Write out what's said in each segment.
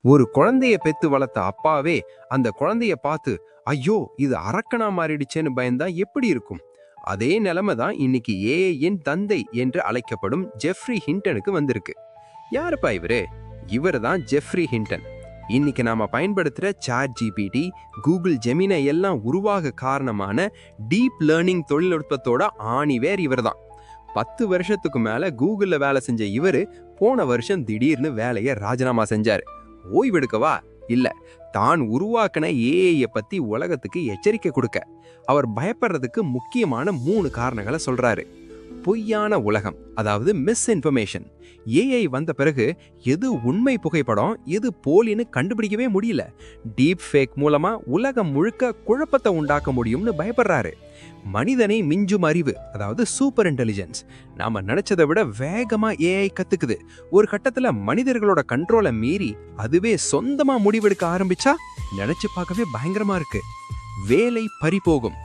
ஒரு குழந்தைய பெத்து வளர்த்த அப்பாவே அந்த குழந்தைய பார்த்து ஐயோ இது அரக்கனா மாறிடுச்சேன்னு பயந்தா எப்படி இருக்கும்? அதே நிலைமை தான் இன்னைக்கு ஏஐயின் தந்தை என்று அழைக்கப்படும் ஜெஃப்ரி ஹிண்டனுக்கு வந்திருக்கு. யாருப்பா இவரு? இவர் தான் ஜெஃப்ரி ஹிண்டன். இன்னைக்கு நாம பயன்படுத்துற சாட் ஜிபிடி, கூகுள் ஜெமினை எல்லாம் உருவாக காரணமான டீப் லேர்னிங் தொழில்நுட்பத்தோட ஆணிவேர் இவர் தான். 10 வருஷத்துக்கு மேல கூகுள்ல வேலை செஞ்ச இவரு போன வருஷம் திடீர்னு வேலையை ராஜினாமா செஞ்சாரு. ஓய்வெடுக்கவா? இல்ல, தான் உருவாக்கின ஏஐ பத்தி உலகத்துக்கு எச்சரிக்கை கொடுக்க. அவர் பயப்படுறதுக்கு முக்கியமான 3 காரணங்களை சொல்றாரு. பொய்யான உலகம், அதாவது மிஸ்இன்ஃபர்மேஷன். ஏஐ வந்த பிறகு எது உண்மை புகைப்படம் எது போலின்னு கண்டுபிடிக்கவே முடியல. டீப் ஃபேக் மூலமா உலகம் முழுக்க குழப்பத்தை உண்டாக்க முடியும்னு பயப்படுறாரு. மனிதனை மிஞ்சும் அறிவு, அதாவது சூப்பர் இன்டெலிஜென்ஸ். நாம நினைச்சதை விட வேகமா ஏஐ கத்துக்குது. ஒரு கட்டத்துல மனிதர்களோட கண்ட்ரோலை மீறி அதுவே சொந்தமா முடிவெடுக்க ஆரம்பிச்சா நினைச்சு பார்க்கவே பயங்கரமா இருக்கு. வேலை பறிபோகும்.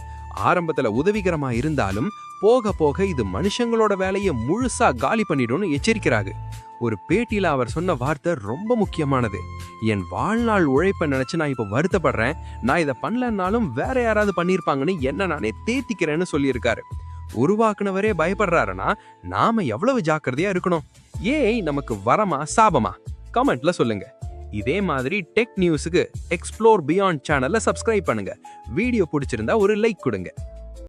ஆரம்பத்துல உதவிகரமா இருந்தாலும் போக போக இது மனுஷங்களோட வேலையை முழுசா காலி பண்ணிடும்னு எச்சரிக்கிறாங்க. ஒரு பேட்டியில அவர் சொன்ன வார்த்தை ரொம்ப முக்கியமானது. என் வாழ்நாள் உழைப்பை நினைச்சு நான் இப்ப வருத்தப்படுறேன். நான் இதை பண்ணலன்னாலும் வேற யாராவது பண்ணிருப்பாங்கன்னு என்ன நானே தேத்திக்கிறேன்னு சொல்லியிருக்காரு. உருவாக்குனவரே பயப்படுறாருன்னா நாம எவ்வளவு ஜாக்கிரதையா இருக்கணும்? ஏஐ நமக்கு வரமா சாபமா? கமெண்ட்ல சொல்லுங்க. இதே மாதிரி டெக் நியூஸுக்கு எக்ஸ்ப்ளோர் பியாண்ட் சேனலை சப்ஸ்கிரைப் பண்ணுங்க. வீடியோ பிடிச்சிருந்தா ஒரு லைக் கொடுங்க.